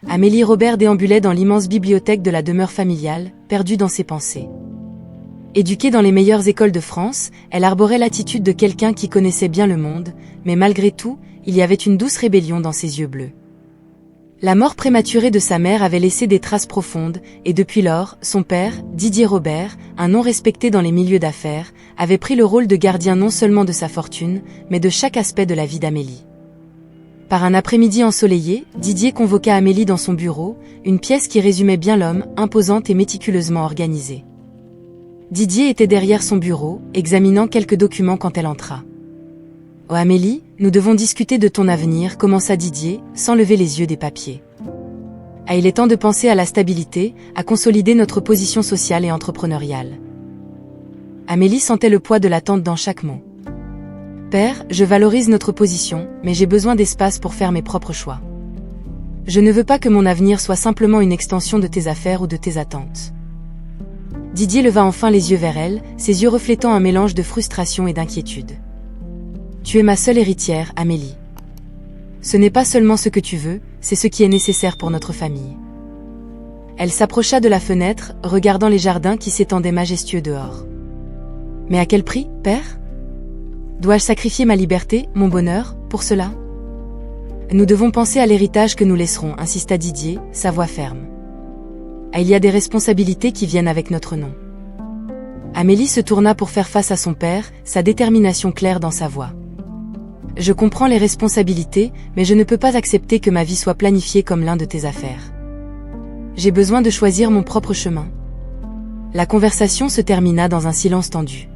Amélie Robert déambulait dans l'immense bibliothèque de la demeure familiale, perdue dans ses pensées. Éduquée dans les meilleures écoles de France, elle arborait l'attitude de quelqu'un qui connaissait bien le monde, mais malgré tout, il y avait une douce rébellion dans ses yeux bleus. La mort prématurée de sa mère avait laissé des traces profondes, et depuis lors, son père, Didier Robert, un nom respecté dans les milieux d'affaires, avait pris le rôle de gardien non seulement de sa fortune, mais de chaque aspect de la vie d'Amélie. Par un après-midi ensoleillé, Didier convoqua Amélie dans son bureau, une pièce qui résumait bien l'homme, imposante et méticuleusement organisée. Didier était derrière son bureau, examinant quelques documents quand elle entra. « Oh Amélie, nous devons discuter de ton avenir », commença Didier, sans lever les yeux des papiers. « Ah, il est temps de penser à la stabilité, à consolider notre position sociale et entrepreneuriale. » Amélie sentait le poids de l'attente dans chaque mot. « Père, je valorise notre position, mais j'ai besoin d'espace pour faire mes propres choix. Je ne veux pas que mon avenir soit simplement une extension de tes affaires ou de tes attentes. » Didier leva enfin les yeux vers elle, ses yeux reflétant un mélange de frustration et d'inquiétude. « Tu es ma seule héritière, Amélie. Ce n'est pas seulement ce que tu veux, c'est ce qui est nécessaire pour notre famille. » Elle s'approcha de la fenêtre, regardant les jardins qui s'étendaient majestueux dehors. « Mais à quel prix, père ? Dois-je sacrifier ma liberté, mon bonheur, pour cela ? » Nous devons penser à l'héritage que nous laisserons, insista Didier, sa voix ferme. « Ah, il y a des responsabilités qui viennent avec notre nom. » Amélie se tourna pour faire face à son père, sa détermination claire dans sa voix. « Je comprends les responsabilités, mais je ne peux pas accepter que ma vie soit planifiée comme l'un de tes affaires. J'ai besoin de choisir mon propre chemin. » La conversation se termina dans un silence tendu.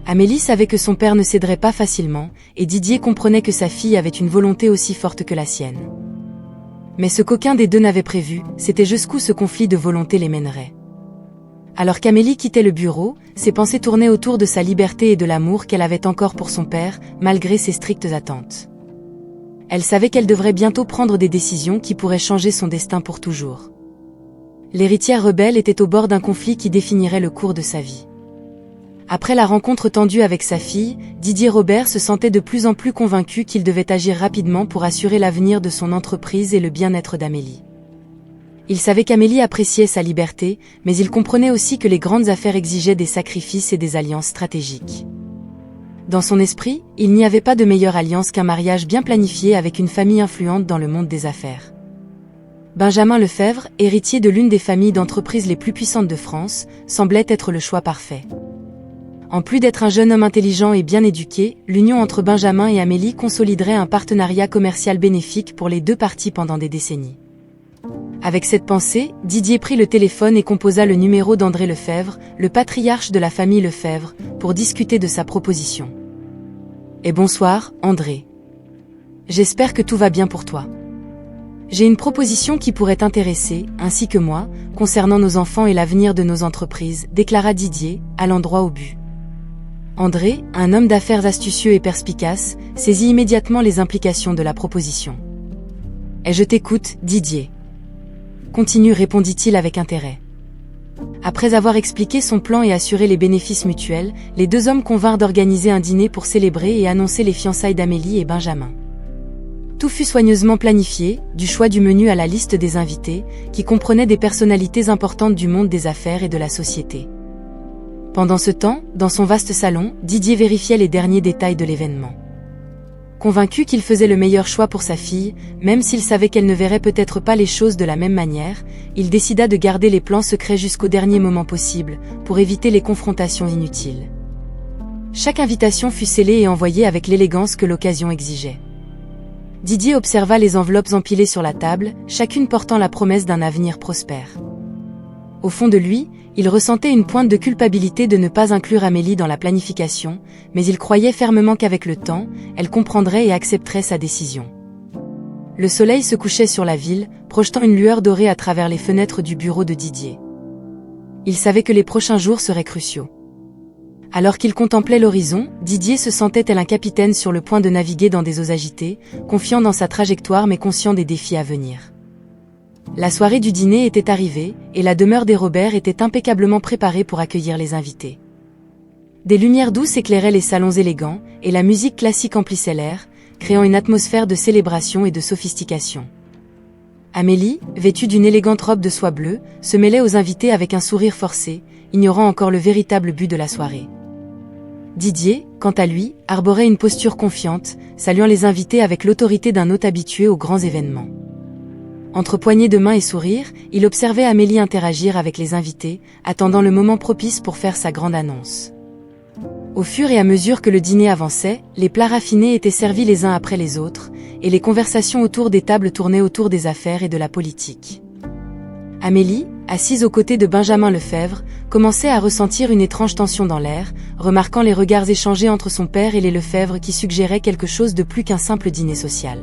Amélie savait que son père ne céderait pas facilement, et Didier comprenait que sa fille avait une volonté aussi forte que la sienne. Mais ce qu'aucun des deux n'avait prévu, c'était jusqu'où ce conflit de volonté les mènerait. Alors qu'Amélie quittait le bureau, ses pensées tournaient autour de sa liberté et de l'amour qu'elle avait encore pour son père, malgré ses strictes attentes. Elle savait qu'elle devrait bientôt prendre des décisions qui pourraient changer son destin pour toujours. L'héritière rebelle était au bord d'un conflit qui définirait le cours de sa vie. Après la rencontre tendue avec sa fille, Didier Robert se sentait de plus en plus convaincu qu'il devait agir rapidement pour assurer l'avenir de son entreprise et le bien-être d'Amélie. Il savait qu'Amélie appréciait sa liberté, mais il comprenait aussi que les grandes affaires exigeaient des sacrifices et des alliances stratégiques. Dans son esprit, il n'y avait pas de meilleure alliance qu'un mariage bien planifié avec une famille influente dans le monde des affaires. Benjamin Lefebvre, héritier de l'une des familles d'entreprises les plus puissantes de France, semblait être le choix parfait. En plus d'être un jeune homme intelligent et bien éduqué, l'union entre Benjamin et Amélie consoliderait un partenariat commercial bénéfique pour les deux parties pendant des décennies. Avec cette pensée, Didier prit le téléphone et composa le numéro d'André Lefebvre, le patriarche de la famille Lefebvre, pour discuter de sa proposition. « Et bonsoir, André. J'espère que tout va bien pour toi. J'ai une proposition qui pourrait t'intéresser, ainsi que moi, concernant nos enfants et l'avenir de nos entreprises, » déclara Didier, allant droit au but. André, un homme d'affaires astucieux et perspicace, saisit immédiatement les implications de la proposition. « Et je t'écoute, Didier. » Continue, répondit-il avec intérêt. Après avoir expliqué son plan et assuré les bénéfices mutuels, les deux hommes convinrent d'organiser un dîner pour célébrer et annoncer les fiançailles d'Amélie et Benjamin. Tout fut soigneusement planifié, du choix du menu à la liste des invités, qui comprenait des personnalités importantes du monde des affaires et de la société. Pendant ce temps, dans son vaste salon, Didier vérifiait les derniers détails de l'événement. Convaincu qu'il faisait le meilleur choix pour sa fille, même s'il savait qu'elle ne verrait peut-être pas les choses de la même manière, il décida de garder les plans secrets jusqu'au dernier moment possible, pour éviter les confrontations inutiles. Chaque invitation fut scellée et envoyée avec l'élégance que l'occasion exigeait. Didier observa les enveloppes empilées sur la table, chacune portant la promesse d'un avenir prospère. Au fond de lui, il ressentait une pointe de culpabilité de ne pas inclure Amélie dans la planification, mais il croyait fermement qu'avec le temps, elle comprendrait et accepterait sa décision. Le soleil se couchait sur la ville, projetant une lueur dorée à travers les fenêtres du bureau de Didier. Il savait que les prochains jours seraient cruciaux. Alors qu'il contemplait l'horizon, Didier se sentait tel un capitaine sur le point de naviguer dans des eaux agitées, confiant dans sa trajectoire mais conscient des défis à venir. La soirée du dîner était arrivée, et la demeure des Robert était impeccablement préparée pour accueillir les invités. Des lumières douces éclairaient les salons élégants, et la musique classique emplissait l'air, créant une atmosphère de célébration et de sophistication. Amélie, vêtue d'une élégante robe de soie bleue, se mêlait aux invités avec un sourire forcé, ignorant encore le véritable but de la soirée. Didier, quant à lui, arborait une posture confiante, saluant les invités avec l'autorité d'un hôte habitué aux grands événements. Entre poignées de main et sourires, il observait Amélie interagir avec les invités, attendant le moment propice pour faire sa grande annonce. Au fur et à mesure que le dîner avançait, les plats raffinés étaient servis les uns après les autres, et les conversations autour des tables tournaient autour des affaires et de la politique. Amélie, assise aux côtés de Benjamin Lefebvre, commençait à ressentir une étrange tension dans l'air, remarquant les regards échangés entre son père et les Lefebvre qui suggéraient quelque chose de plus qu'un simple dîner social.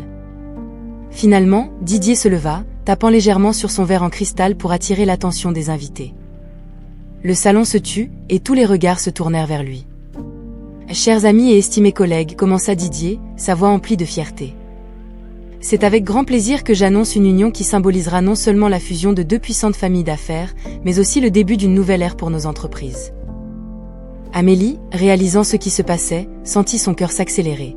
Finalement, Didier se leva, tapant légèrement sur son verre en cristal pour attirer l'attention des invités. Le salon se tut, et tous les regards se tournèrent vers lui. « Chers amis et estimés collègues », commença Didier, sa voix emplie de fierté. « C'est avec grand plaisir que j'annonce une union qui symbolisera non seulement la fusion de deux puissantes familles d'affaires, mais aussi le début d'une nouvelle ère pour nos entreprises. » Amélie, réalisant ce qui se passait, sentit son cœur s'accélérer.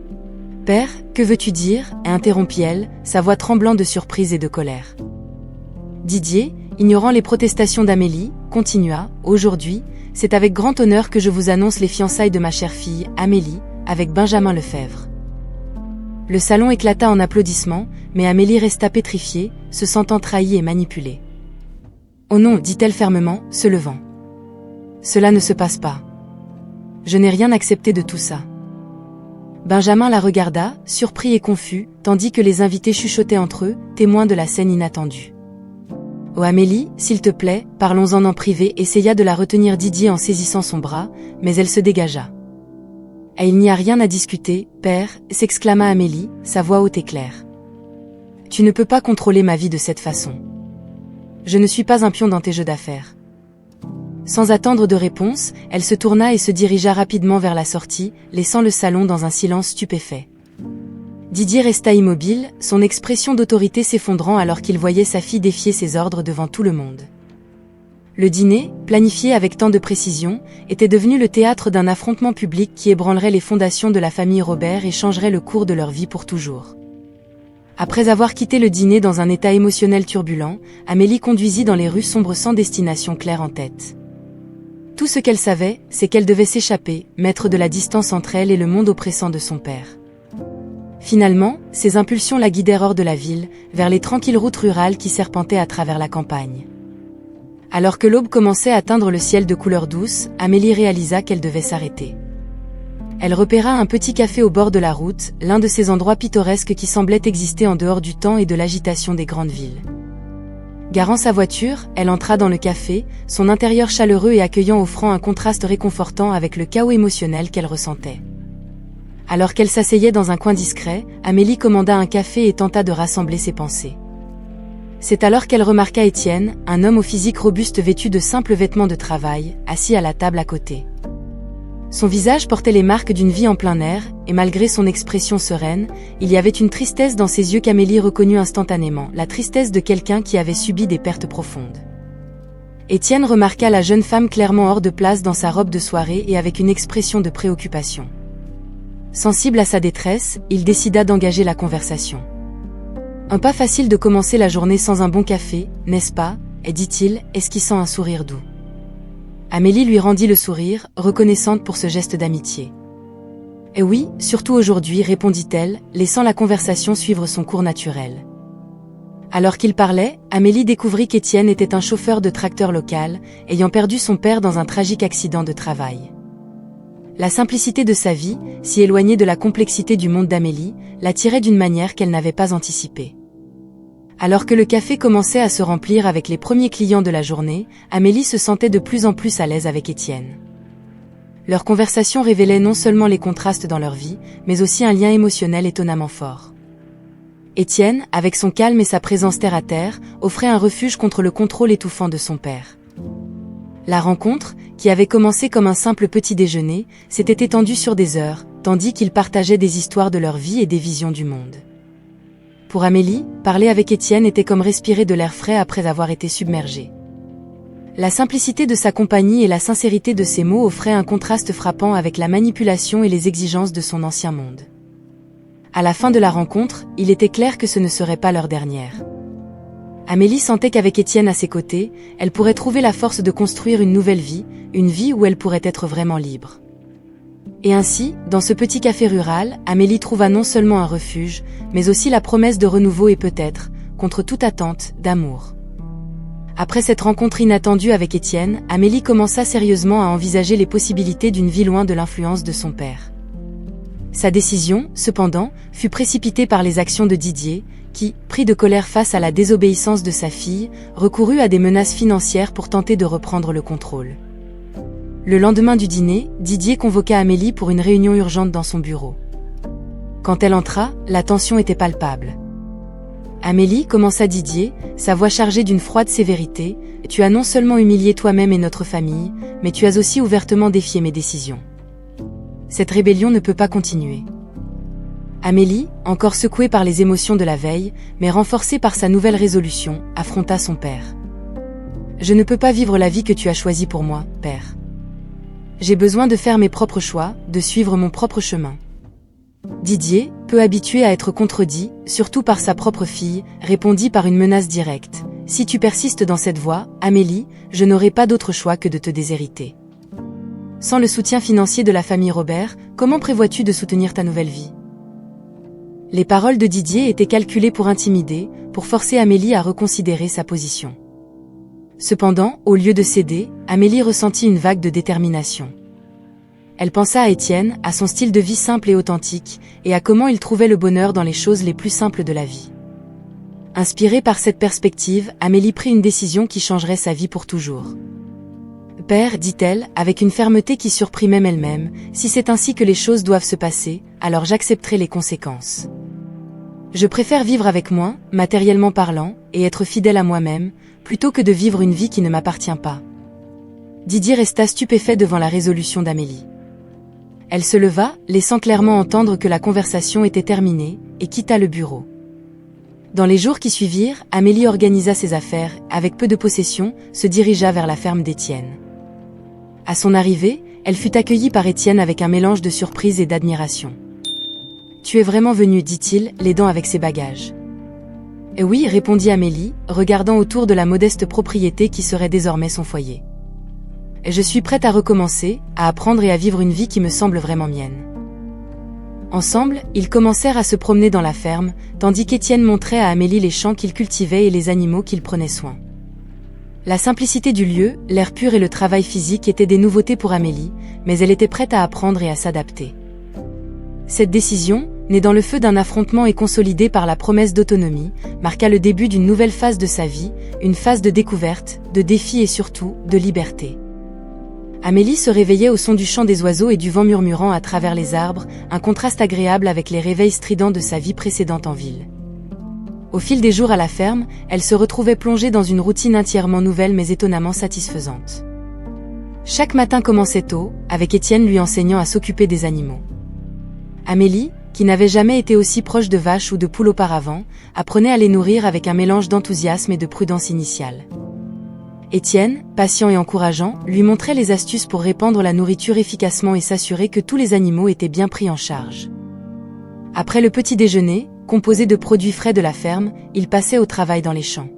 « Père, que veux-tu dire » interrompit-elle, sa voix tremblant de surprise et de colère. Didier, ignorant les protestations d'Amélie, continua « Aujourd'hui, c'est avec grand honneur que je vous annonce les fiançailles de ma chère fille, Amélie, avec Benjamin Lefebvre. » Le salon éclata en applaudissements, mais Amélie resta pétrifiée, se sentant trahie et manipulée. « Oh non » dit-elle fermement, se levant. « Cela ne se passe pas. Je n'ai rien accepté de tout ça. » Benjamin la regarda, surpris et confus, tandis que les invités chuchotaient entre eux, témoins de la scène inattendue. « Oh Amélie, s'il te plaît, parlons-en en privé » essaya de la retenir Didier en saisissant son bras, mais elle se dégagea. « Et il n'y a rien à discuter, père » s'exclama Amélie, sa voix haute et claire. « Tu ne peux pas contrôler ma vie de cette façon. Je ne suis pas un pion dans tes jeux d'affaires. » Sans attendre de réponse, elle se tourna et se dirigea rapidement vers la sortie, laissant le salon dans un silence stupéfait. Didier resta immobile, son expression d'autorité s'effondrant alors qu'il voyait sa fille défier ses ordres devant tout le monde. Le dîner, planifié avec tant de précision, était devenu le théâtre d'un affrontement public qui ébranlerait les fondations de la famille Robert et changerait le cours de leur vie pour toujours. Après avoir quitté le dîner dans un état émotionnel turbulent, Amélie conduisit dans les rues sombres sans destination claire en tête. Tout ce qu'elle savait, c'est qu'elle devait s'échapper, mettre de la distance entre elle et le monde oppressant de son père. Finalement, ses impulsions la guidèrent hors de la ville, vers les tranquilles routes rurales qui serpentaient à travers la campagne. Alors que l'aube commençait à teindre le ciel de couleur douce, Amélie réalisa qu'elle devait s'arrêter. Elle repéra un petit café au bord de la route, l'un de ces endroits pittoresques qui semblaient exister en dehors du temps et de l'agitation des grandes villes. Garant sa voiture, elle entra dans le café, son intérieur chaleureux et accueillant offrant un contraste réconfortant avec le chaos émotionnel qu'elle ressentait. Alors qu'elle s'asseyait dans un coin discret, Amélie commanda un café et tenta de rassembler ses pensées. C'est alors qu'elle remarqua Étienne, un homme au physique robuste vêtu de simples vêtements de travail, assis à la table à côté. Son visage portait les marques d'une vie en plein air, et malgré son expression sereine, il y avait une tristesse dans ses yeux qu'Amélie reconnut instantanément, la tristesse de quelqu'un qui avait subi des pertes profondes. Étienne remarqua la jeune femme clairement hors de place dans sa robe de soirée et avec une expression de préoccupation. Sensible à sa détresse, il décida d'engager la conversation. « Pas facile de commencer la journée sans un bon café, n'est-ce pas ?» dit-il, esquissant un sourire doux. Amélie lui rendit le sourire, reconnaissante pour ce geste d'amitié. « Eh oui, surtout aujourd'hui » répondit-elle, laissant la conversation suivre son cours naturel. Alors qu'il parlait, Amélie découvrit qu'Étienne était un chauffeur de tracteur local, ayant perdu son père dans un tragique accident de travail. La simplicité de sa vie, si éloignée de la complexité du monde d'Amélie, l'attirait d'une manière qu'elle n'avait pas anticipée. Alors que le café commençait à se remplir avec les premiers clients de la journée, Amélie se sentait de plus en plus à l'aise avec Étienne. Leur conversation révélait non seulement les contrastes dans leur vie, mais aussi un lien émotionnel étonnamment fort. Étienne, avec son calme et sa présence terre-à-terre, offrait un refuge contre le contrôle étouffant de son père. La rencontre, qui avait commencé comme un simple petit déjeuner, s'était étendue sur des heures, tandis qu'ils partageaient des histoires de leur vie et des visions du monde. Pour Amélie, parler avec Étienne était comme respirer de l'air frais après avoir été submergée. La simplicité de sa compagnie et la sincérité de ses mots offraient un contraste frappant avec la manipulation et les exigences de son ancien monde. À la fin de la rencontre, il était clair que ce ne serait pas leur dernière. Amélie sentait qu'avec Étienne à ses côtés, elle pourrait trouver la force de construire une nouvelle vie, une vie où elle pourrait être vraiment libre. Et ainsi, dans ce petit café rural, Amélie trouva non seulement un refuge, mais aussi la promesse de renouveau et peut-être, contre toute attente, d'amour. Après cette rencontre inattendue avec Étienne, Amélie commença sérieusement à envisager les possibilités d'une vie loin de l'influence de son père. Sa décision, cependant, fut précipitée par les actions de Didier, qui, pris de colère face à la désobéissance de sa fille, recourut à des menaces financières pour tenter de reprendre le contrôle. Le lendemain du dîner, Didier convoqua Amélie pour une réunion urgente dans son bureau. Quand elle entra, la tension était palpable. Amélie, commença Didier, sa voix chargée d'une froide sévérité, « Tu as non seulement humilié toi-même et notre famille, mais tu as aussi ouvertement défié mes décisions. Cette rébellion ne peut pas continuer. » Amélie, encore secouée par les émotions de la veille, mais renforcée par sa nouvelle résolution, affronta son père. « Je ne peux pas vivre la vie que tu as choisie pour moi, père. J'ai besoin de faire mes propres choix, de suivre mon propre chemin. » Didier, peu habitué à être contredit, surtout par sa propre fille, répondit par une menace directe. « Si tu persistes dans cette voie, Amélie, je n'aurai pas d'autre choix que de te déshériter. Sans le soutien financier de la famille Robert, comment prévois-tu de soutenir ta nouvelle vie ?» Les paroles de Didier étaient calculées pour intimider, pour forcer Amélie à reconsidérer sa position. Cependant, au lieu de céder, Amélie ressentit une vague de détermination. Elle pensa à Étienne, à son style de vie simple et authentique, et à comment il trouvait le bonheur dans les choses les plus simples de la vie. Inspirée par cette perspective, Amélie prit une décision qui changerait sa vie pour toujours. « Père, dit-elle, avec une fermeté qui surprit même elle-même, si c'est ainsi que les choses doivent se passer, alors j'accepterai les conséquences. Je préfère vivre avec moins, matériellement parlant, et être fidèle à moi-même, plutôt que de vivre une vie qui ne m'appartient pas. » Didier resta stupéfait devant la résolution d'Amélie. Elle se leva, laissant clairement entendre que la conversation était terminée, et quitta le bureau. Dans les jours qui suivirent, Amélie organisa ses affaires, avec peu de possessions, se dirigea vers la ferme d'Étienne. À son arrivée, elle fut accueillie par Étienne avec un mélange de surprise et d'admiration. « Tu es vraiment venu, dit-il, l'aidant avec ses bagages. »« Oui, répondit Amélie, regardant autour de la modeste propriété qui serait désormais son foyer. « Je suis prête à recommencer, à apprendre et à vivre une vie qui me semble vraiment mienne. » Ensemble, ils commencèrent à se promener dans la ferme, tandis qu'Étienne montrait à Amélie les champs qu'il cultivait et les animaux qu'il prenait soin. La simplicité du lieu, l'air pur et le travail physique étaient des nouveautés pour Amélie, mais elle était prête à apprendre et à s'adapter. Cette décision, née dans le feu d'un affrontement et consolidée par la promesse d'autonomie, marqua le début d'une nouvelle phase de sa vie, une phase de découverte, de défi et surtout, de liberté. Amélie se réveillait au son du chant des oiseaux et du vent murmurant à travers les arbres, un contraste agréable avec les réveils stridents de sa vie précédente en ville. Au fil des jours à la ferme, elle se retrouvait plongée dans une routine entièrement nouvelle mais étonnamment satisfaisante. Chaque matin commençait tôt, avec Étienne lui enseignant à s'occuper des animaux. Amélie, qui n'avait jamais été aussi proche de vaches ou de poules auparavant, apprenait à les nourrir avec un mélange d'enthousiasme et de prudence initiale. Étienne, patient et encourageant, lui montrait les astuces pour répandre la nourriture efficacement et s'assurer que tous les animaux étaient bien pris en charge. Après le petit déjeuner, composé de produits frais de la ferme, il passait au travail dans les champs.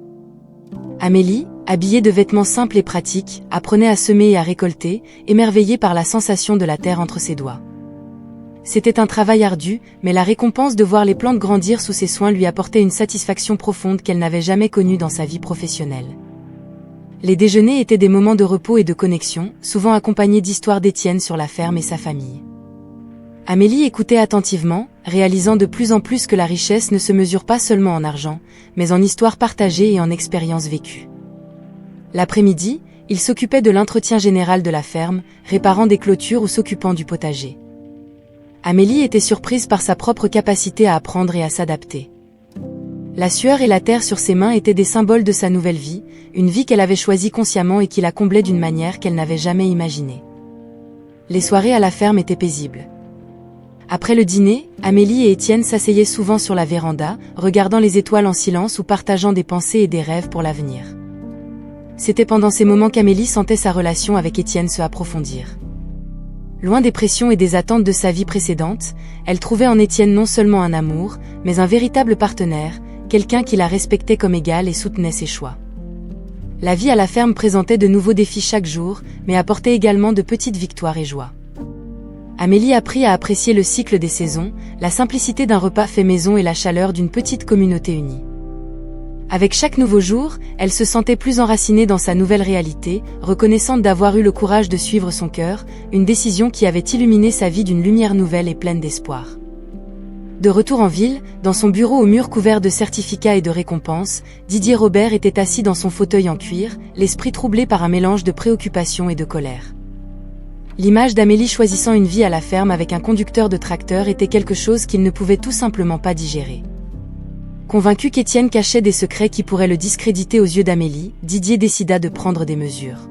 Amélie, habillée de vêtements simples et pratiques, apprenait à semer et à récolter, émerveillée par la sensation de la terre entre ses doigts. C'était un travail ardu, mais la récompense de voir les plantes grandir sous ses soins lui apportait une satisfaction profonde qu'elle n'avait jamais connue dans sa vie professionnelle. Les déjeuners étaient des moments de repos et de connexion, souvent accompagnés d'histoires d'Étienne sur la ferme et sa famille. Amélie écoutait attentivement, réalisant de plus en plus que la richesse ne se mesure pas seulement en argent, mais en histoires partagées et en expériences vécues. L'après-midi, il s'occupait de l'entretien général de la ferme, réparant des clôtures ou s'occupant du potager. Amélie était surprise par sa propre capacité à apprendre et à s'adapter. La sueur et la terre sur ses mains étaient des symboles de sa nouvelle vie, une vie qu'elle avait choisie consciemment et qui la comblait d'une manière qu'elle n'avait jamais imaginée. Les soirées à la ferme étaient paisibles. Après le dîner, Amélie et Étienne s'asseyaient souvent sur la véranda, regardant les étoiles en silence ou partageant des pensées et des rêves pour l'avenir. C'était pendant ces moments qu'Amélie sentait sa relation avec Étienne se approfondir. Loin des pressions et des attentes de sa vie précédente, elle trouvait en Étienne non seulement un amour, mais un véritable partenaire, quelqu'un qui la respectait comme égale et soutenait ses choix. La vie à la ferme présentait de nouveaux défis chaque jour, mais apportait également de petites victoires et joies. Amélie apprit à apprécier le cycle des saisons, la simplicité d'un repas fait maison et la chaleur d'une petite communauté unie. Avec chaque nouveau jour, elle se sentait plus enracinée dans sa nouvelle réalité, reconnaissante d'avoir eu le courage de suivre son cœur, une décision qui avait illuminé sa vie d'une lumière nouvelle et pleine d'espoir. De retour en ville, dans son bureau aux murs couverts de certificats et de récompenses, Didier Robert était assis dans son fauteuil en cuir, l'esprit troublé par un mélange de préoccupation et de colère. L'image d'Amélie choisissant une vie à la ferme avec un conducteur de tracteur était quelque chose qu'il ne pouvait tout simplement pas digérer. Convaincu qu'Étienne cachait des secrets qui pourraient le discréditer aux yeux d'Amélie, Didier décida de prendre des mesures.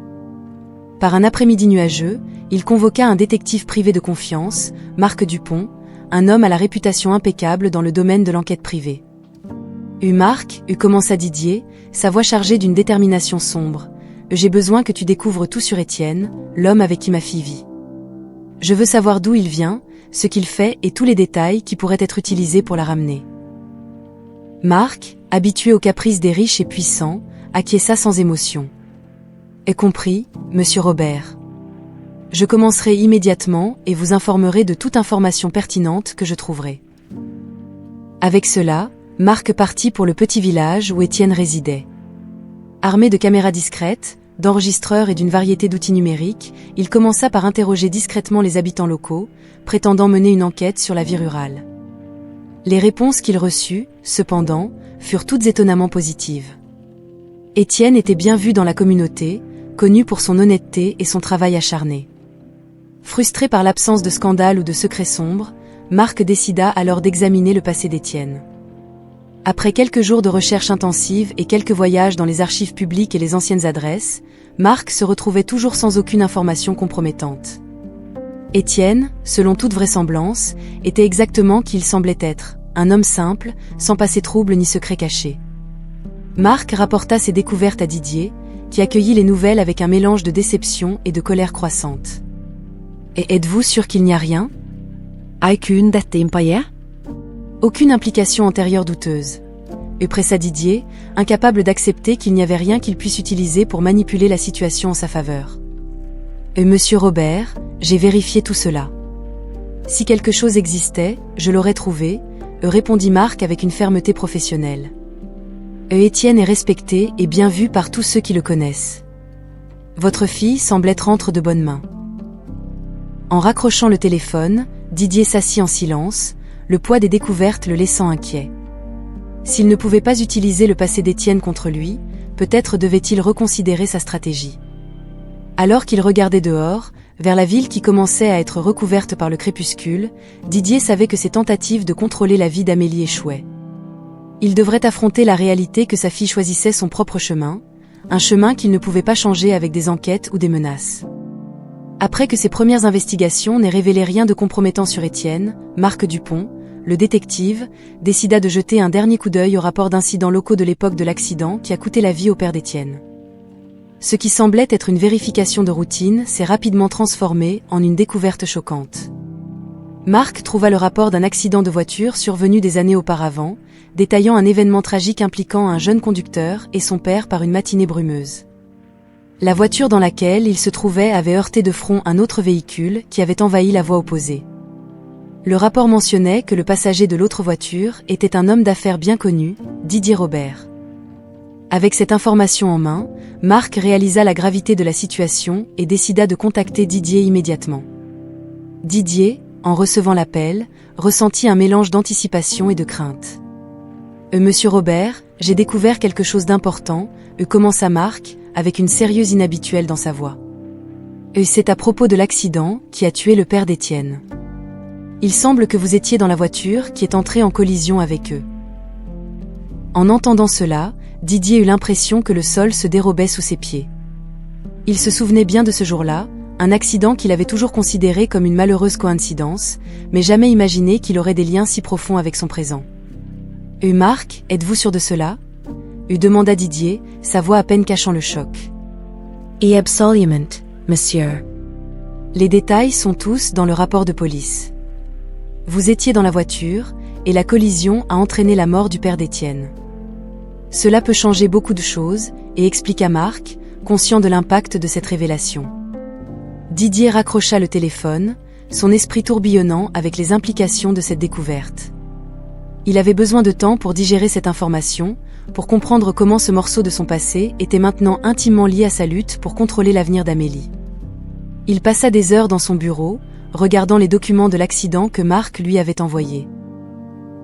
Par un après-midi nuageux, il convoqua un détective privé de confiance, Marc Dupont, un homme à la réputation impeccable dans le domaine de l'enquête privée. Marc, commença Didier, sa voix chargée d'une détermination sombre. J'ai besoin que tu découvres tout sur Étienne, l'homme avec qui ma fille vit. Je veux savoir d'où il vient, ce qu'il fait et tous les détails qui pourraient être utilisés pour la ramener. Marc, habitué aux caprices des riches et puissants, acquiesça sans émotion. Est compris, monsieur Robert. Je commencerai immédiatement et vous informerai de toute information pertinente que je trouverai. Avec cela, Marc partit pour le petit village où Étienne résidait. Armé de caméras discrètes, d'enregistreurs et d'une variété d'outils numériques, il commença par interroger discrètement les habitants locaux, prétendant mener une enquête sur la vie rurale. Les réponses qu'il reçut, cependant, furent toutes étonnamment positives. Étienne était bien vu dans la communauté, connu pour son honnêteté et son travail acharné. Frustré par l'absence de scandale ou de secrets sombres, Marc décida alors d'examiner le passé d'Étienne. Après quelques jours de recherche intensive et quelques voyages dans les archives publiques et les anciennes adresses, Marc se retrouvait toujours sans aucune information compromettante. Étienne, selon toute vraisemblance, était exactement qui il semblait être, un homme simple, sans passé trouble ni secret caché. Marc rapporta ses découvertes à Didier, qui accueillit les nouvelles avec un mélange de déception et de colère croissante. « Et êtes-vous sûr qu'il n'y a rien ?» Aucune implication antérieure douteuse. Pressa Didier, incapable d'accepter qu'il n'y avait rien qu'il puisse utiliser pour manipuler la situation en sa faveur. Monsieur Robert, j'ai vérifié tout cela. Si quelque chose existait, je l'aurais trouvé, répondit Marc avec une fermeté professionnelle. Étienne est respecté et bien vu par tous ceux qui le connaissent. Votre fille semble être entre de bonnes mains. En raccrochant le téléphone, Didier s'assit en silence, le poids des découvertes le laissant inquiet. S'il ne pouvait pas utiliser le passé d'Étienne contre lui, peut-être devait-il reconsidérer sa stratégie. Alors qu'il regardait dehors, vers la ville qui commençait à être recouverte par le crépuscule, Didier savait que ses tentatives de contrôler la vie d'Amélie échouaient. Il devrait affronter la réalité que sa fille choisissait son propre chemin, un chemin qu'il ne pouvait pas changer avec des enquêtes ou des menaces. Après que ses premières investigations n'aient révélé rien de compromettant sur Étienne, Marc Dupont, le détective, décida de jeter un dernier coup d'œil au rapport d'incidents locaux de l'époque de l'accident qui a coûté la vie au père d'Étienne. Ce qui semblait être une vérification de routine s'est rapidement transformé en une découverte choquante. Marc trouva le rapport d'un accident de voiture survenu des années auparavant, détaillant un événement tragique impliquant un jeune conducteur et son père par une matinée brumeuse. La voiture dans laquelle il se trouvait avait heurté de front un autre véhicule qui avait envahi la voie opposée. Le rapport mentionnait que le passager de l'autre voiture était un homme d'affaires bien connu, Didier Robert. Avec cette information en main, Marc réalisa la gravité de la situation et décida de contacter Didier immédiatement. Didier, en recevant l'appel, ressentit un mélange d'anticipation et de crainte. Monsieur Robert, j'ai découvert quelque chose d'important, commença Marc, avec une sérieuse inhabituelle dans sa voix. C'est à propos de l'accident qui a tué le père d'Étienne. Il semble que vous étiez dans la voiture qui est entrée en collision avec eux. En entendant cela, Didier eut l'impression que le sol se dérobait sous ses pieds. Il se souvenait bien de ce jour-là, un accident qu'il avait toujours considéré comme une malheureuse coïncidence, mais jamais imaginé qu'il aurait des liens si profonds avec son présent. Marc, êtes-vous sûr de cela ? Demanda Didier, sa voix à peine cachant le choc. Absolument, monsieur. Les détails sont tous dans le rapport de police. Vous étiez dans la voiture, et la collision a entraîné la mort du père d'Étienne. Cela peut changer beaucoup de choses, et expliqua Marc, conscient de l'impact de cette révélation. Didier raccrocha le téléphone, son esprit tourbillonnant avec les implications de cette découverte. Il avait besoin de temps pour digérer cette information, pour comprendre comment ce morceau de son passé était maintenant intimement lié à sa lutte pour contrôler l'avenir d'Amélie. Il passa des heures dans son bureau, regardant les documents de l'accident que Marc lui avait envoyés.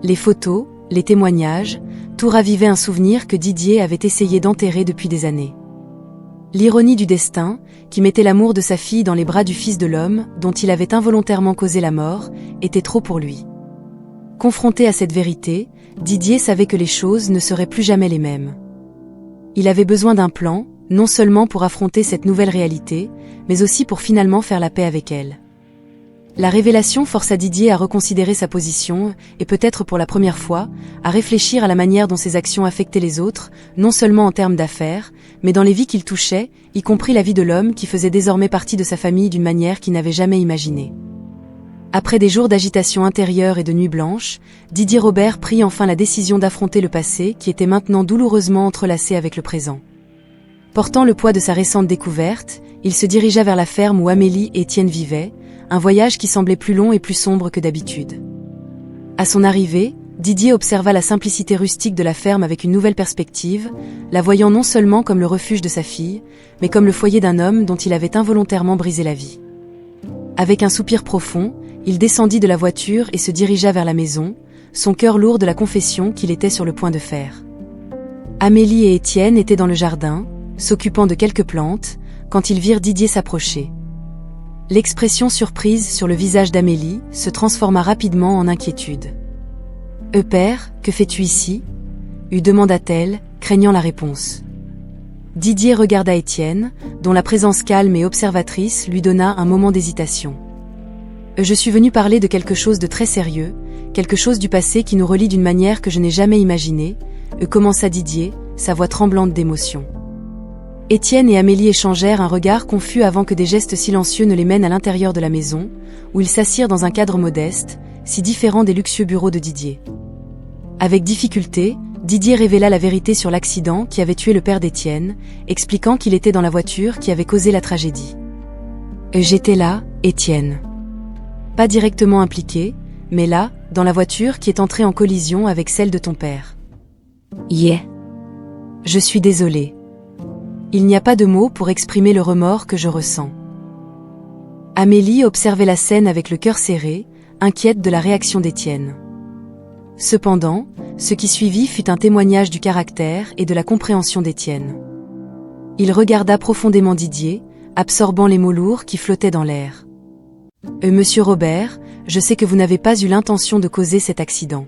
Les photos, les témoignages, tout ravivait un souvenir que Didier avait essayé d'enterrer depuis des années. L'ironie du destin, qui mettait l'amour de sa fille dans les bras du fils de l'homme dont il avait involontairement causé la mort, était trop pour lui. Confronté à cette vérité, Didier savait que les choses ne seraient plus jamais les mêmes. Il avait besoin d'un plan, non seulement pour affronter cette nouvelle réalité, mais aussi pour finalement faire la paix avec elle. La révélation força Didier à reconsidérer sa position et peut-être pour la première fois, à réfléchir à la manière dont ses actions affectaient les autres, non seulement en termes d'affaires, mais dans les vies qu'il touchait, y compris la vie de l'homme qui faisait désormais partie de sa famille d'une manière qu'il n'avait jamais imaginée. Après des jours d'agitation intérieure et de nuits blanches, Didier Robert prit enfin la décision d'affronter le passé qui était maintenant douloureusement entrelacé avec le présent. Portant le poids de sa récente découverte, il se dirigea vers la ferme où Amélie et Étienne vivaient, un voyage qui semblait plus long et plus sombre que d'habitude. À son arrivée, Didier observa la simplicité rustique de la ferme avec une nouvelle perspective, la voyant non seulement comme le refuge de sa fille, mais comme le foyer d'un homme dont il avait involontairement brisé la vie. Avec un soupir profond, il descendit de la voiture et se dirigea vers la maison, son cœur lourd de la confession qu'il était sur le point de faire. Amélie et Étienne étaient dans le jardin, s'occupant de quelques plantes, quand ils virent Didier s'approcher. L'expression surprise sur le visage d'Amélie se transforma rapidement en inquiétude. « Père, que fais-tu ici » lui demanda-t-elle, craignant la réponse. Didier regarda Étienne, dont la présence calme et observatrice lui donna un moment d'hésitation. « Je suis venu parler de quelque chose de très sérieux, quelque chose du passé qui nous relie d'une manière que je n'ai jamais imaginée, commença Didier, sa voix tremblante d'émotion. Étienne et Amélie échangèrent un regard confus avant que des gestes silencieux ne les mènent à l'intérieur de la maison, où ils s'assirent dans un cadre modeste, si différent des luxueux bureaux de Didier. Avec difficulté, Didier révéla la vérité sur l'accident qui avait tué le père d'Étienne, expliquant qu'il était dans la voiture qui avait causé la tragédie. « J'étais là, Étienne. Pas directement impliqué, mais là, dans la voiture qui est entrée en collision avec celle de ton père. »« Yeah. Je suis désolée. Il n'y a pas de mots pour exprimer le remords que je ressens. » Amélie observait la scène avec le cœur serré, inquiète de la réaction d'Étienne. Cependant, ce qui suivit fut un témoignage du caractère et de la compréhension d'Étienne. Il regarda profondément Didier, absorbant les mots lourds qui flottaient dans l'air. « Monsieur Robert, je sais que vous n'avez pas eu l'intention de causer cet accident.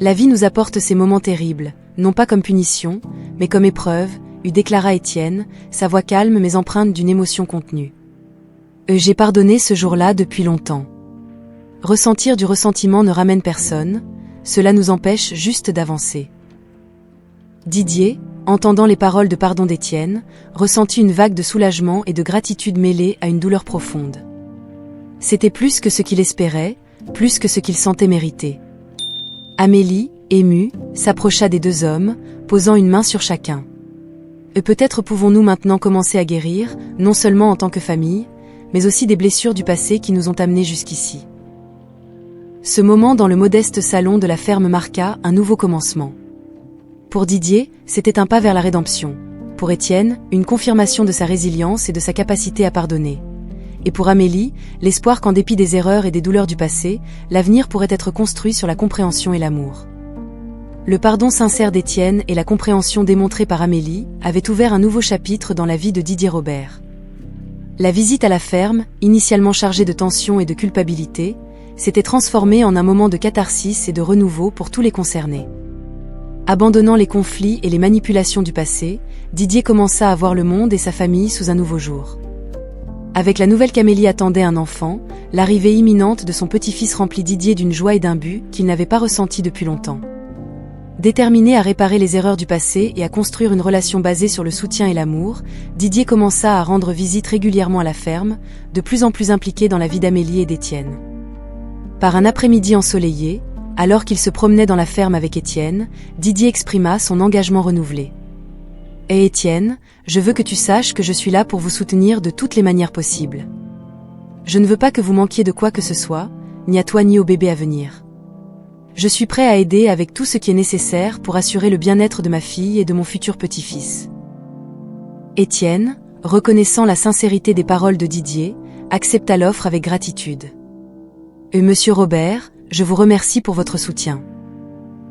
La vie nous apporte ces moments terribles, non pas comme punition, mais comme épreuve, déclara Étienne, sa voix calme mais empreinte d'une émotion contenue. J'ai pardonné ce jour-là depuis longtemps. Ressentir du ressentiment ne ramène personne, cela nous empêche juste d'avancer. » Didier, entendant les paroles de pardon d'Étienne, ressentit une vague de soulagement et de gratitude mêlée à une douleur profonde. C'était plus que ce qu'il espérait, plus que ce qu'il sentait mériter. Amélie, émue, s'approcha des deux hommes, posant une main sur chacun. « Peut-être pouvons-nous maintenant commencer à guérir, non seulement en tant que famille, mais aussi des blessures du passé qui nous ont amenés jusqu'ici. » Ce moment dans le modeste salon de la ferme marqua un nouveau commencement. Pour Didier, c'était un pas vers la rédemption. Pour Étienne, une confirmation de sa résilience et de sa capacité à pardonner. Et pour Amélie, l'espoir qu'en dépit des erreurs et des douleurs du passé, l'avenir pourrait être construit sur la compréhension et l'amour. Le pardon sincère d'Étienne et la compréhension démontrée par Amélie avaient ouvert un nouveau chapitre dans la vie de Didier Robert. La visite à la ferme, initialement chargée de tension et de culpabilité, s'était transformée en un moment de catharsis et de renouveau pour tous les concernés. Abandonnant les conflits et les manipulations du passé, Didier commença à voir le monde et sa famille sous un nouveau jour. Avec la nouvelle qu'Amélie attendait un enfant, l'arrivée imminente de son petit-fils remplit Didier d'une joie et d'un but qu'il n'avait pas ressenti depuis longtemps. Déterminé à réparer les erreurs du passé et à construire une relation basée sur le soutien et l'amour, Didier commença à rendre visite régulièrement à la ferme, de plus en plus impliqué dans la vie d'Amélie et d'Étienne. Par un après-midi ensoleillé, Alors qu'il se promenait dans la ferme avec Étienne, Didier exprima son engagement renouvelé. « Hé Étienne, je veux que tu saches que je suis là pour vous soutenir de toutes les manières possibles. Je ne veux pas que vous manquiez de quoi que ce soit, ni à toi ni au bébé à venir. Je suis prêt à aider avec tout ce qui est nécessaire pour assurer le bien-être de ma fille et de mon futur petit-fils. » Étienne, reconnaissant la sincérité des paroles de Didier, accepta l'offre avec gratitude. « Monsieur Robert, je vous remercie pour votre soutien.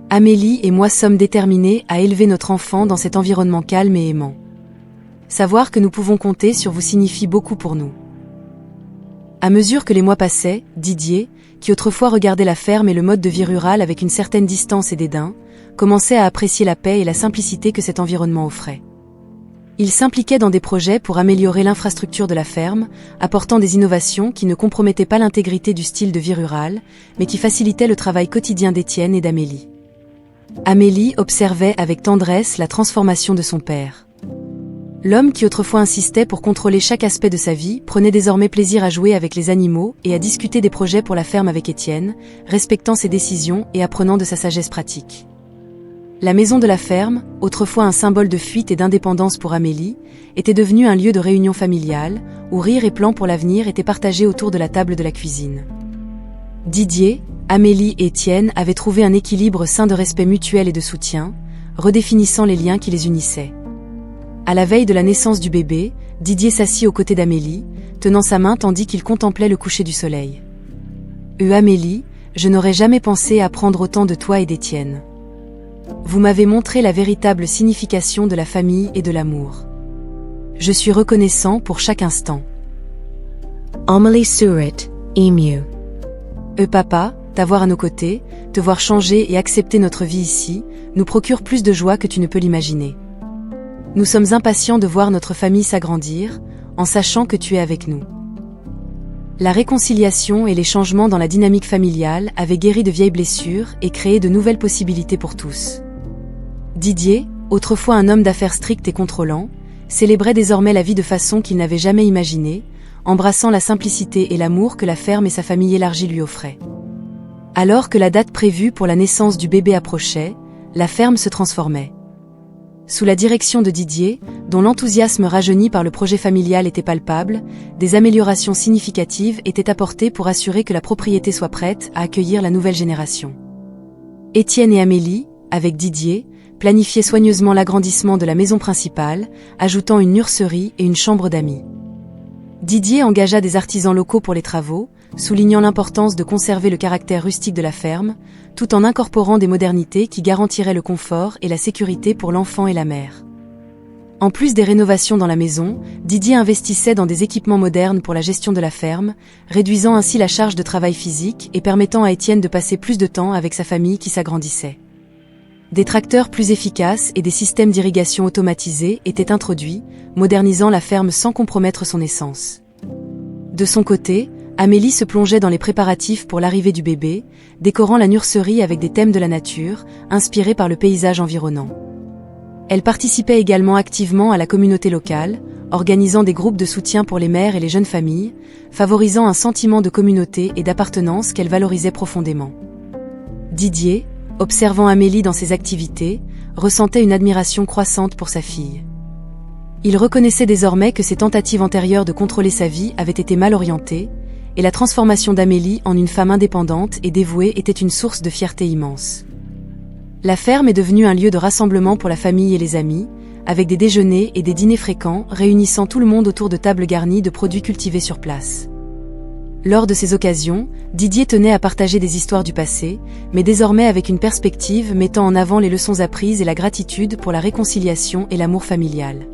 Amélie et moi sommes déterminés à élever notre enfant dans cet environnement calme et aimant. Savoir que nous pouvons compter sur vous signifie beaucoup pour nous. » À mesure que les mois passaient, Didier, qui autrefois regardait la ferme et le mode de vie rural avec une certaine distance et dédain, commençait à apprécier la paix et la simplicité que cet environnement offrait. Il s'impliquait dans des projets pour améliorer l'infrastructure de la ferme, apportant des innovations qui ne compromettaient pas l'intégrité du style de vie rural, mais qui facilitaient le travail quotidien d'Étienne et d'Amélie. Amélie observait avec tendresse la transformation de son père. L'homme qui autrefois insistait pour contrôler chaque aspect de sa vie prenait désormais plaisir à jouer avec les animaux et à discuter des projets pour la ferme avec Étienne, respectant ses décisions et apprenant de sa sagesse pratique. La maison de la ferme, autrefois un symbole de fuite et d'indépendance pour Amélie, était devenue un lieu de réunion familiale, où rires et plans pour l'avenir étaient partagés autour de la table de la cuisine. Didier, Amélie et Étienne avaient trouvé un équilibre sain de respect mutuel et de soutien, redéfinissant les liens qui les unissaient. À la veille de la naissance du bébé, Didier s'assit aux côtés d'Amélie, tenant sa main tandis qu'il contemplait le coucher du soleil. « Amélie, je n'aurais jamais pensé apprendre autant de toi et d'Étienne. Vous m'avez montré la véritable signification de la famille et de l'amour. Je suis reconnaissant pour chaque instant. » Amélie Sourit, Emu. Papa, t'avoir à nos côtés, te voir changer et accepter notre vie ici, nous procure plus de joie que tu ne peux l'imaginer. Nous sommes impatients de voir notre famille s'agrandir, en sachant que tu es avec nous. La réconciliation et les changements dans la dynamique familiale avaient guéri de vieilles blessures et créé de nouvelles possibilités pour tous. Didier, autrefois un homme d'affaires strict et contrôlant, célébrait désormais la vie de façon qu'il n'avait jamais imaginée, embrassant la simplicité et l'amour que la ferme et sa famille élargie lui offraient. Alors que la date prévue pour la naissance du bébé approchait, la ferme se transformait. Sous la direction de Didier, dont l'enthousiasme rajeuni par le projet familial était palpable, des améliorations significatives étaient apportées pour assurer que la propriété soit prête à accueillir la nouvelle génération. Étienne et Amélie, avec Didier, planifiaient soigneusement l'agrandissement de la maison principale, ajoutant une nurserie et une chambre d'amis. Didier engagea des artisans locaux pour les travaux, soulignant l'importance de conserver le caractère rustique de la ferme, tout en incorporant des modernités qui garantiraient le confort et la sécurité pour l'enfant et la mère. En plus des rénovations dans la maison, Didier investissait dans des équipements modernes pour la gestion de la ferme, réduisant ainsi la charge de travail physique et permettant à Étienne de passer plus de temps avec sa famille qui s'agrandissait. Des tracteurs plus efficaces et des systèmes d'irrigation automatisés étaient introduits, modernisant la ferme sans compromettre son essence. De son côté, Amélie se plongeait dans les préparatifs pour l'arrivée du bébé, décorant la nurserie avec des thèmes de la nature, inspirés par le paysage environnant. Elle participait également activement à la communauté locale, organisant des groupes de soutien pour les mères et les jeunes familles, favorisant un sentiment de communauté et d'appartenance qu'elle valorisait profondément. Didier, observant Amélie dans ses activités, ressentait une admiration croissante pour sa fille. Il reconnaissait désormais que ses tentatives antérieures de contrôler sa vie avaient été mal orientées, et la transformation d'Amélie en une femme indépendante et dévouée était une source de fierté immense. La ferme est devenue un lieu de rassemblement pour la famille et les amis, avec des déjeuners et des dîners fréquents réunissant tout le monde autour de tables garnies de produits cultivés sur place. Lors de ces occasions, Didier tenait à partager des histoires du passé, mais désormais avec une perspective mettant en avant les leçons apprises et la gratitude pour la réconciliation et l'amour familial.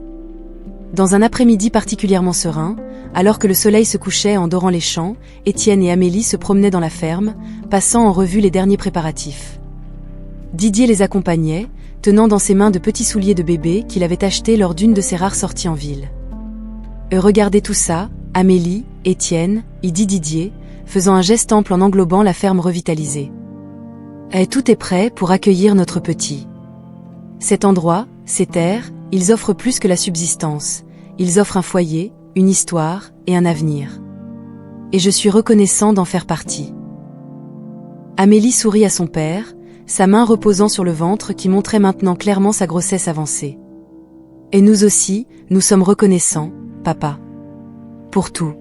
Dans un après-midi particulièrement serein, alors que le soleil se couchait en dorant les champs, Étienne et Amélie se promenaient dans la ferme, passant en revue les derniers préparatifs. Didier les accompagnait, tenant dans ses mains de petits souliers de bébé qu'il avait achetés lors d'une de ses rares sorties en ville. Regardez tout ça, Amélie, Étienne, y dit Didier, faisant un geste ample en englobant la ferme revitalisée. Tout est prêt pour accueillir notre petit. Cet endroit, ces terres, ils offrent plus que la subsistance, ils offrent un foyer, une histoire et un avenir. Et je suis reconnaissant d'en faire partie. Amélie sourit à son père, sa main reposant sur le ventre qui montrait maintenant clairement sa grossesse avancée. Et nous aussi, nous sommes reconnaissants, papa. Pour tout.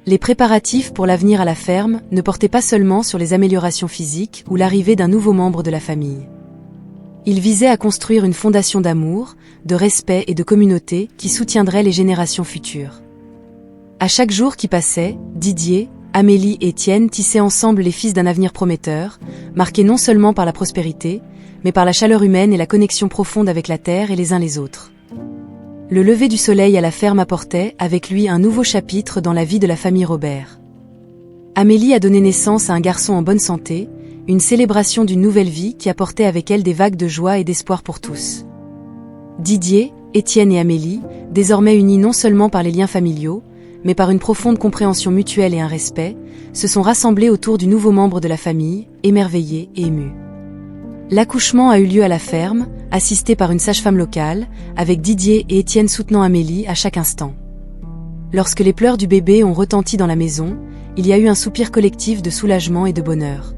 Les préparatifs pour l'avenir à la ferme ne portaient pas seulement sur les améliorations physiques ou l'arrivée d'un nouveau membre de la famille. Ils visaient à construire une fondation d'amour, de respect et de communauté qui soutiendrait les générations futures. À chaque jour qui passait, Didier, Amélie et Étienne tissaient ensemble les fils d'un avenir prometteur, marqué non seulement par la prospérité, mais par la chaleur humaine et la connexion profonde avec la terre et les uns les autres. Le lever du soleil à la ferme apportait, avec lui, un nouveau chapitre dans la vie de la famille Robert. Amélie a donné naissance à un garçon en bonne santé, une célébration d'une nouvelle vie qui apportait avec elle des vagues de joie et d'espoir pour tous. Didier, Étienne et Amélie, désormais unis non seulement par les liens familiaux, mais par une profonde compréhension mutuelle et un respect, se sont rassemblés autour du nouveau membre de la famille, émerveillés et émus. L'accouchement a eu lieu à la ferme, assisté par une sage-femme locale, avec Didier et Étienne soutenant Amélie à chaque instant. Lorsque les pleurs du bébé ont retenti dans la maison, il y a eu un soupir collectif de soulagement et de bonheur.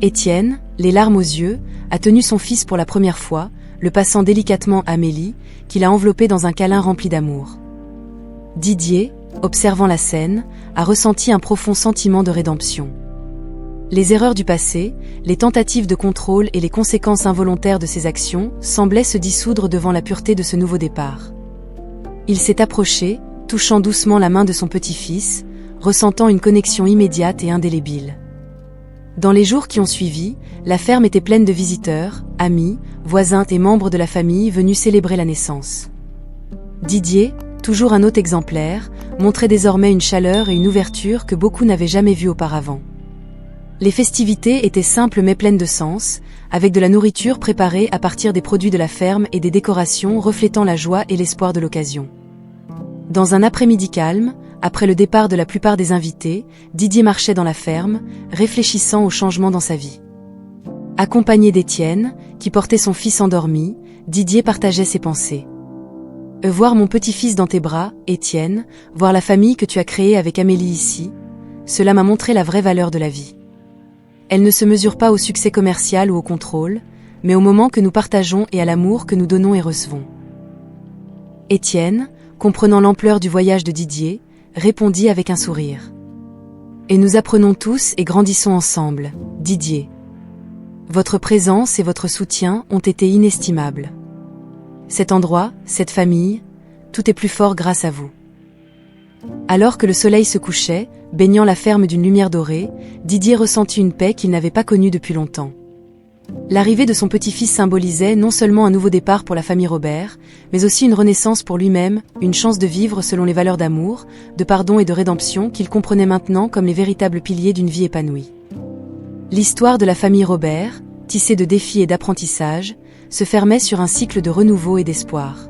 Étienne, les larmes aux yeux, a tenu son fils pour la première fois, le passant délicatement à Amélie, qui l'a enveloppé dans un câlin rempli d'amour. Didier, observant la scène, a ressenti un profond sentiment de rédemption. Les erreurs du passé, les tentatives de contrôle et les conséquences involontaires de ses actions semblaient se dissoudre devant la pureté de ce nouveau départ. Il s'est approché, touchant doucement la main de son petit-fils, ressentant une connexion immédiate et indélébile. Dans les jours qui ont suivi, la ferme était pleine de visiteurs, amis, voisins et membres de la famille venus célébrer la naissance. Didier, toujours un hôte exemplaire, montrait désormais une chaleur et une ouverture que beaucoup n'avaient jamais vues auparavant. Les festivités étaient simples mais pleines de sens, avec de la nourriture préparée à partir des produits de la ferme et des décorations reflétant la joie et l'espoir de l'occasion. Dans un après-midi calme, après le départ de la plupart des invités, Didier marchait dans la ferme, réfléchissant aux changements dans sa vie. Accompagné d'Étienne, qui portait son fils endormi, Didier partageait ses pensées. Voir mon petit-fils dans tes bras, Étienne, voir la famille que tu as créée avec Amélie ici, cela m'a montré la vraie valeur de la vie. Elle ne se mesure pas au succès commercial ou au contrôle, mais au moment que nous partageons et à l'amour que nous donnons et recevons. Étienne, comprenant l'ampleur du voyage de Didier, répondit avec un sourire. Et nous apprenons tous et grandissons ensemble, Didier. Votre présence et votre soutien ont été inestimables. Cet endroit, cette famille, tout est plus fort grâce à vous. Alors que le soleil se couchait, baignant la ferme d'une lumière dorée, Didier ressentit une paix qu'il n'avait pas connue depuis longtemps. L'arrivée de son petit-fils symbolisait non seulement un nouveau départ pour la famille Robert, mais aussi une renaissance pour lui-même, une chance de vivre selon les valeurs d'amour, de pardon et de rédemption qu'il comprenait maintenant comme les véritables piliers d'une vie épanouie. L'histoire de la famille Robert, tissée de défis et d'apprentissage, se fermait sur un cycle de renouveau et d'espoir.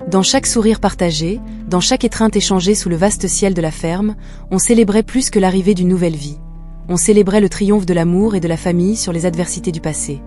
Dans chaque sourire partagé, dans chaque étreinte échangée sous le vaste ciel de la ferme, on célébrait plus que l'arrivée d'une nouvelle vie. On célébrait le triomphe de l'amour et de la famille sur les adversités du passé.